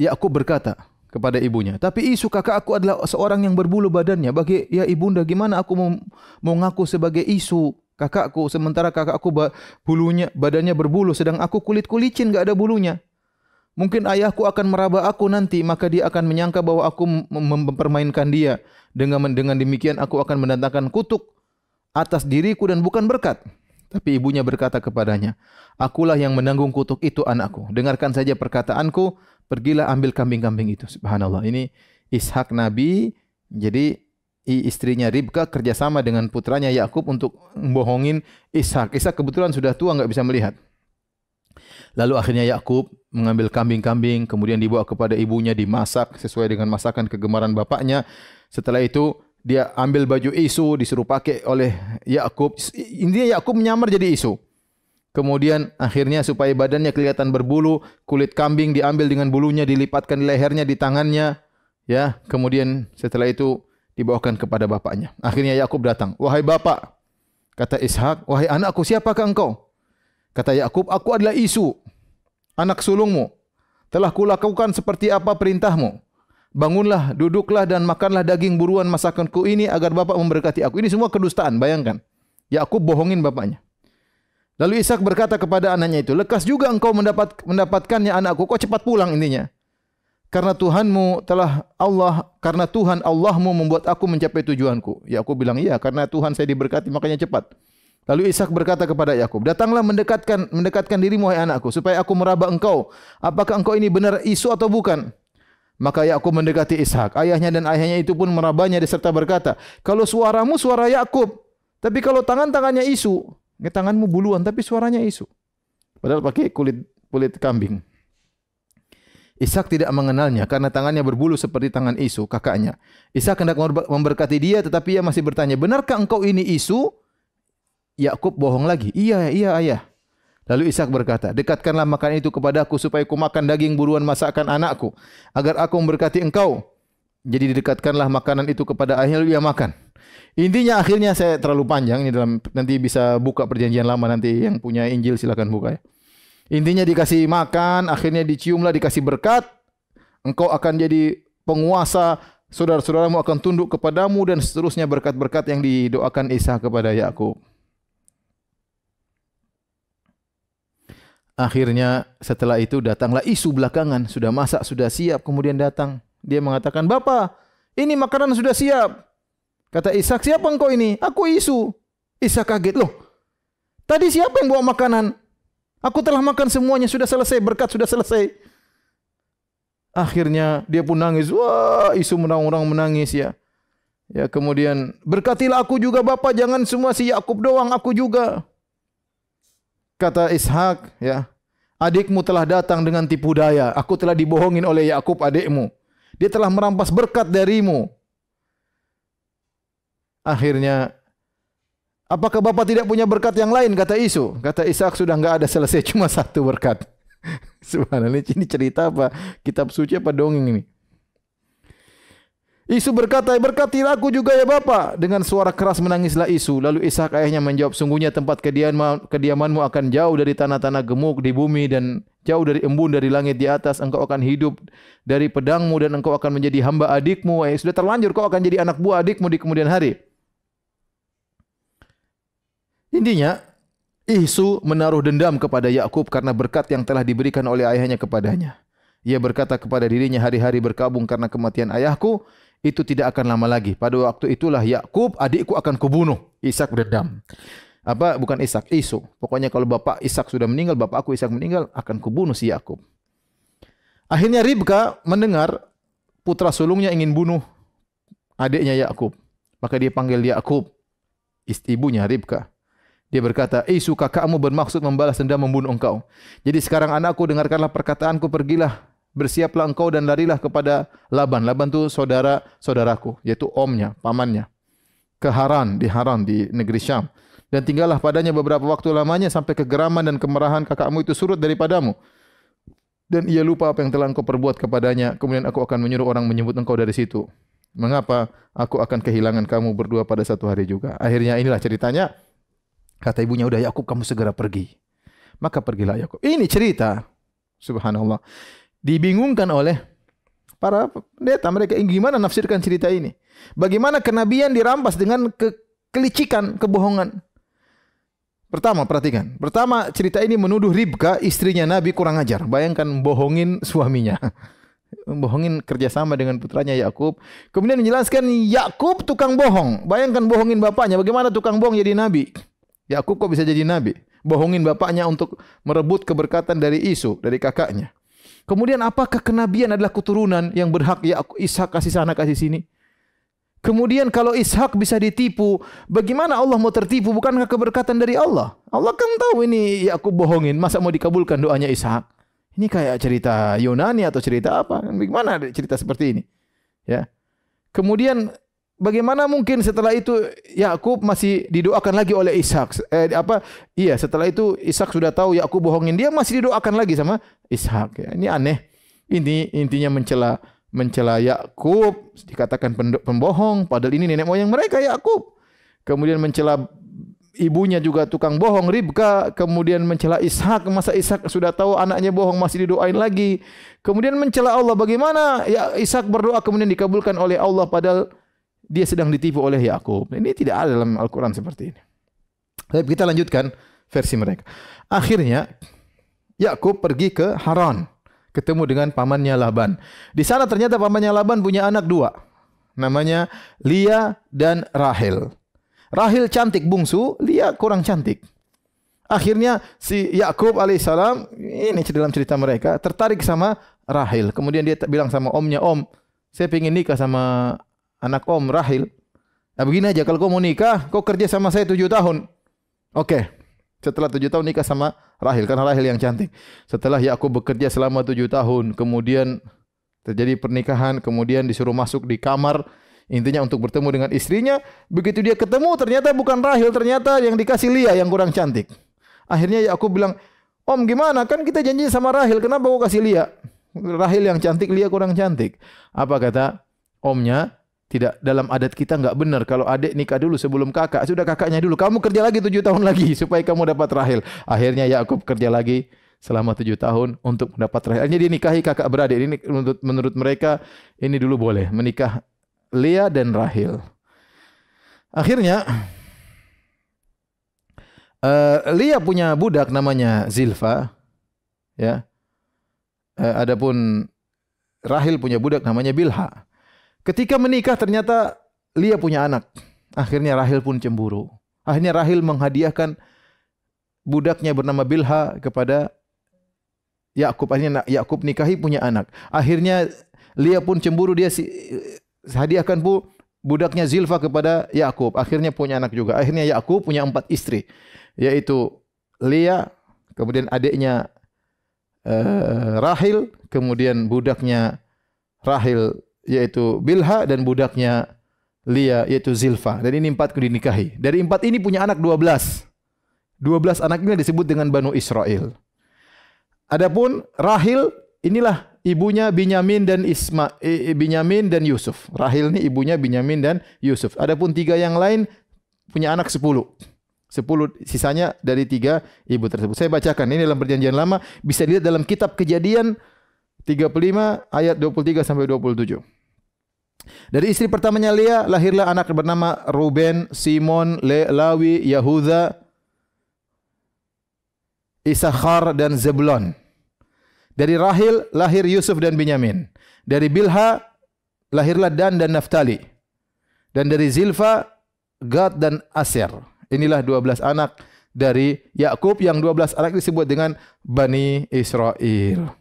Yakub berkata kepada ibunya, "Tapi Isu kakak aku adalah seorang yang berbulu badannya. Bagi ya ibunda, gimana aku mau ngaku sebagai Isu kakakku, sementara kakakku badannya berbulu, sedang aku kulit-kulicin, enggak ada bulunya. Mungkin ayahku akan meraba aku nanti, maka dia akan menyangka bahwa aku mempermainkan dia. Dengan demikian aku akan mendatangkan kutuk atas diriku dan bukan berkat." Tapi ibunya berkata kepadanya, "Akulah yang menanggung kutuk itu anakku. Dengarkan saja perkataanku, pergilah ambil kambing-kambing itu." Subhanallah. Ini Ishak Nabi, jadi istrinya Ribka kerjasama dengan putranya Yakub untuk membohongin Ishak. Ishak kebetulan sudah tua, enggak bisa melihat. Lalu akhirnya Yakub mengambil kambing-kambing, kemudian dibawa kepada ibunya, dimasak sesuai dengan masakan kegemaran bapaknya. Setelah itu dia ambil baju Isu, disuruh pakai oleh Yakub. Intinya Yakub menyamar jadi Isu. Kemudian akhirnya supaya badannya kelihatan berbulu, kulit kambing diambil dengan bulunya, dilipatkan di lehernya, di tangannya. Ya, kemudian setelah itu dibawakan kepada bapaknya. Akhirnya Yakub datang. "Wahai bapak," kata Ishak, "wahai anakku, siapakah engkau?" Kata Yakub, "Aku adalah Isu, anak sulungmu. Telah kulakukan seperti apa perintahmu. Bangunlah, duduklah dan makanlah daging buruan masakanku ini agar bapak memberkati aku." Ini semua kedustaan, bayangkan. Yakub bohongin bapaknya. Lalu Ishak berkata kepada anaknya itu, "Lekas juga engkau mendapatkannya anakku. Kau cepat pulang intinya. Karena Tuhan Allahmu membuat aku mencapai tujuanku." Yakub bilang, "Iya, karena Tuhan saya diberkati makanya cepat." Lalu Ishak berkata kepada Yakub, "Datanglah mendekatkan dirimu wahai anakku supaya aku meraba engkau. Apakah engkau ini benar Isu atau bukan?" Maka Yakub mendekati Ishak. Ayahnya dan ayahnya itu pun merabanya serta berkata, "Kalau suaramu suara Yakub, tapi kalau tangannya Isu." Tanganmu buluan tapi suaranya Isu. Padahal pakai kulit kambing. Ishak tidak mengenalnya karena tangannya berbulu seperti tangan Isu, kakaknya. Ishak hendak memberkati dia, tetapi ia masih bertanya, "Benarkah engkau ini Isu?" Yakub bohong lagi. "Iya, iya ayah." Lalu Ishak berkata, "Dekatkanlah makanan itu kepadaku supaya ku makan daging buruan masakan anakku, agar aku memberkati engkau." Jadi didekatkanlah makanan itu kepada ayahnya, lalu ia makan. Intinya akhirnya saya terlalu panjang ini nanti bisa buka perjanjian lama, nanti yang punya Injil silakan buka ya. Intinya dikasih makan, akhirnya diciumlah, dikasih berkat. Engkau akan jadi penguasa, saudara-saudaramu akan tunduk kepadamu dan seterusnya berkat-berkat yang didoakan Ishak kepada Yakub. Akhirnya setelah itu datanglah Isu belakangan, sudah masak, sudah siap, kemudian datang. Dia mengatakan, "Bapak, ini makanan sudah siap." Kata Ishak, "Siapa engkau ini?" "Aku Isu." Ishak kaget, "Loh, tadi siapa yang bawa makanan? Aku telah makan semuanya, sudah selesai, berkat sudah selesai." Akhirnya dia pun nangis. Wah, isu orang menangis ya. Ya, kemudian berkatilah aku juga Bapak, jangan semua si Yakub doang, aku juga. Kata Ishak, ya, adikmu telah datang dengan tipu daya. Aku telah dibohongin oleh Yakub adikmu. Dia telah merampas berkat darimu. Akhirnya, apakah Bapak tidak punya berkat yang lain? Kata Isu. Kata Ishak, sudah enggak ada, selesai, cuma satu berkat. Subhanallah, ini cerita apa? Kitab suci apa dongeng ini? Isu berkata, berkatilah aku juga ya Bapak. Dengan suara keras menangislah Isu. Lalu Ishak ayahnya menjawab, sungguhnya tempat kediamanmu akan jauh dari tanah-tanah gemuk di bumi dan jauh dari embun dari langit di atas. Engkau akan hidup dari pedangmu dan engkau akan menjadi hamba adikmu. Sudah terlanjur, kau akan jadi anak buah adikmu di kemudian hari. Intinya, Isu menaruh dendam kepada Yakub karena berkat yang telah diberikan oleh ayahnya kepadanya. Ia berkata kepada dirinya, hari-hari berkabung karena kematian ayahku. Itu tidak akan lama lagi. Pada waktu itulah Yakub, adikku akan kubunuh. Ishak berdendam. Apa? Bukan Ishak, Isu. Pokoknya kalau bapak Ishak sudah meninggal, bapakku Ishak meninggal, akan kubunuh si Yakub. Akhirnya Ribka mendengar putra sulungnya ingin bunuh adiknya Yakub. Maka dia panggil Yakub, ibunya Ribka. Dia berkata, Isu kakakmu bermaksud membalas dendam membunuh engkau. Jadi sekarang anakku, dengarkanlah perkataanku, pergilah. Bersiaplah engkau dan larilah kepada Laban. Laban itu saudaraku, yaitu omnya, pamannya. Ke Haran di negeri Syam. Dan tinggallah padanya beberapa waktu lamanya sampai kegeraman dan kemarahan kakakmu itu surut daripadamu. Dan ia lupa apa yang telah engkau perbuat kepadanya. Kemudian aku akan menyuruh orang menyebut engkau dari situ. Mengapa aku akan kehilangan kamu berdua pada satu hari juga. Akhirnya inilah ceritanya. Kata ibunya, udah Yakub kamu segera pergi. Maka pergilah Yakub. Ini cerita. Subhanallah. Dibingungkan oleh para pendeta. Mereka gimana nafsirkan cerita ini? Bagaimana kenabian dirampas dengan kelicikan, kebohongan? Pertama, perhatikan. Pertama, cerita ini menuduh Ribka, istrinya Nabi, kurang ajar. Bayangkan bohongin suaminya. Bohongin kerjasama dengan putranya Yakub. Kemudian menjelaskan Yakub tukang bohong. Bayangkan bohongin bapaknya. Bagaimana tukang bohong jadi Nabi? Yakub kok bisa jadi Nabi? Bohongin bapaknya untuk merebut keberkatan dari Isu, dari kakaknya. Kemudian apakah kenabian adalah keturunan yang berhak Ishak kasih sana kasih sini? Kemudian kalau Ishak bisa ditipu, bagaimana Allah mau tertipu? Bukankah keberkatan dari Allah? Allah kan tahu ini Yakub bohongin, masa mau dikabulkan doanya Ishak? Ini kayak cerita Yunani atau cerita apa? Bagaimana cerita seperti ini? Ya. Kemudian bagaimana mungkin setelah itu Yakub masih didoakan lagi oleh Ishak? Iya, setelah itu Ishak sudah tahu Yakub bohongin, dia masih didoakan lagi sama Ishak. Ya, ini aneh. Ini intinya mencela Yakub, dikatakan pembohong, padahal ini nenek moyang mereka Yakub. Kemudian mencela ibunya juga tukang bohong, Ribka. Kemudian mencela Ishak, masa Ishak sudah tahu anaknya bohong masih didoain lagi. Kemudian mencela Allah, bagaimana ya Ishak berdoa kemudian dikabulkan oleh Allah padahal dia sedang ditipu oleh Yakub. Ini tidak ada dalam Al-Quran seperti ini. Baik, kita lanjutkan versi mereka. Akhirnya Yakub pergi ke Haran, ketemu dengan pamannya Laban. Di sana ternyata pamannya Laban punya anak dua, namanya Lia dan Rahel. Rahel cantik bungsu, Lia kurang cantik. Akhirnya si Yakub alaihissalam, ini dalam cerita mereka, tertarik sama Rahel. Kemudian dia bilang sama omnya, Om, saya ingin nikah sama anak Om Rahel. Nah, begini aja, kalau kau mau nikah, kau kerja sama saya 7 tahun. Oke. Setelah 7 tahun nikah sama Rahel, karena Rahel yang cantik. Setelah Yakub bekerja selama 7 tahun, kemudian terjadi pernikahan, kemudian disuruh masuk di kamar, intinya untuk bertemu dengan istrinya. Begitu dia ketemu, ternyata bukan Rahel, ternyata yang dikasih Lia yang kurang cantik. Akhirnya Yakub bilang, Om gimana? Kan kita janji sama Rahel, kenapa kau kasih Lia? Rahel yang cantik, Lia kurang cantik. Apa kata omnya? Tidak, dalam adat kita enggak benar kalau adik nikah dulu sebelum kakak. Sudah kakaknya dulu. Kamu kerja lagi 7 tahun lagi supaya kamu dapat Rahel. Akhirnya Yakub kerja lagi selama 7 tahun untuk mendapat Rahel. Akhirnya dia nikahi kakak beradik. Ini menurut mereka ini dulu boleh menikah Lea dan Rahel. Akhirnya Lea punya budak namanya Zilfa. Ya. Adapun Rahel punya budak namanya Bilha. Ketika menikah ternyata Lia punya anak. Akhirnya Rahel pun cemburu. Akhirnya Rahel menghadiahkan budaknya bernama Bilha kepada Yakub. Akhirnya Yakub nikahi punya anak. Akhirnya Lia pun cemburu, dia hadiahkan budaknya Zilfa kepada Yakub. Akhirnya punya anak juga. Akhirnya Yakub punya 4 istri, yaitu Lia, kemudian adiknya Rahil, kemudian budaknya Rahil yaitu Bilha, dan budaknya Lia yaitu Zilfa. Dan ini 4 dinikahi. Dari 4 ini punya anak 12. 12 anak ini disebut dengan Banu Israel. Adapun Rahil, inilah ibunya Binyamin dan Binyamin dan Yusuf. Rahil ini ibunya Binyamin dan Yusuf. Adapun 3 yang lain punya anak 10. 10 sisanya dari 3 ibu tersebut. Saya bacakan ini dalam Perjanjian Lama, bisa dilihat dalam kitab Kejadian 35 ayat 23 sampai 27. Dari istri pertamanya Lia lahirlah anak bernama Ruben, Simon, Lawi, Yahuda, Isakhar dan Zebulon. Dari Rahil lahir Yusuf dan Binyamin. Dari Bilha lahirlah Dan dan Naftali. Dan dari Zilfa Gad dan Aser. Inilah 12 anak dari Yakub, yang 12 anak disebut dengan Bani Israel.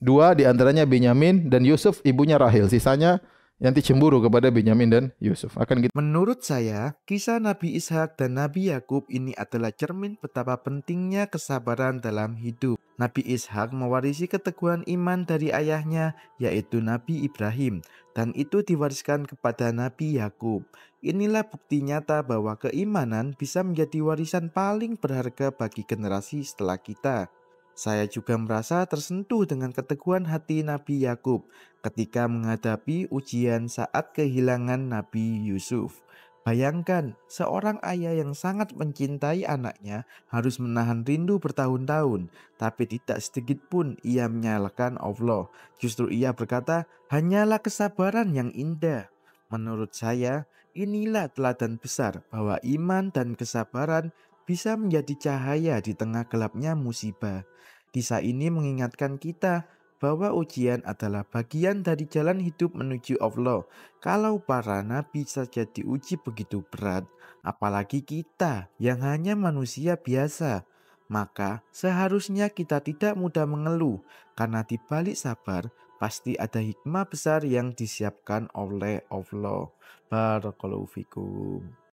2 di antaranya Binyamin dan Yusuf, ibunya Rahil. Sisanya nanti cemburu kepada Binyamin dan Yusuf. Menurut saya, kisah Nabi Ishak dan Nabi Yakub ini adalah cermin betapa pentingnya kesabaran dalam hidup. Nabi Ishak mewarisi keteguhan iman dari ayahnya, yaitu Nabi Ibrahim, dan itu diwariskan kepada Nabi Yakub. Inilah bukti nyata bahwa keimanan bisa menjadi warisan paling berharga bagi generasi setelah kita. Saya juga merasa tersentuh dengan keteguhan hati Nabi Yakub ketika menghadapi ujian saat kehilangan Nabi Yusuf. Bayangkan, seorang ayah yang sangat mencintai anaknya harus menahan rindu bertahun-tahun, tapi tidak sedikit pun ia menyalahkan Allah. Justru ia berkata, hanyalah kesabaran yang indah. Menurut saya, inilah teladan besar bahwa iman dan kesabaran bisa menjadi cahaya di tengah gelapnya musibah. Kisah ini mengingatkan kita bahwa ujian adalah bagian dari jalan hidup menuju Allah. Kalau para nabi saja diuji begitu berat, apalagi kita yang hanya manusia biasa, maka seharusnya kita tidak mudah mengeluh, karena di balik sabar pasti ada hikmah besar yang disiapkan oleh Allah. Barakallahu fikum.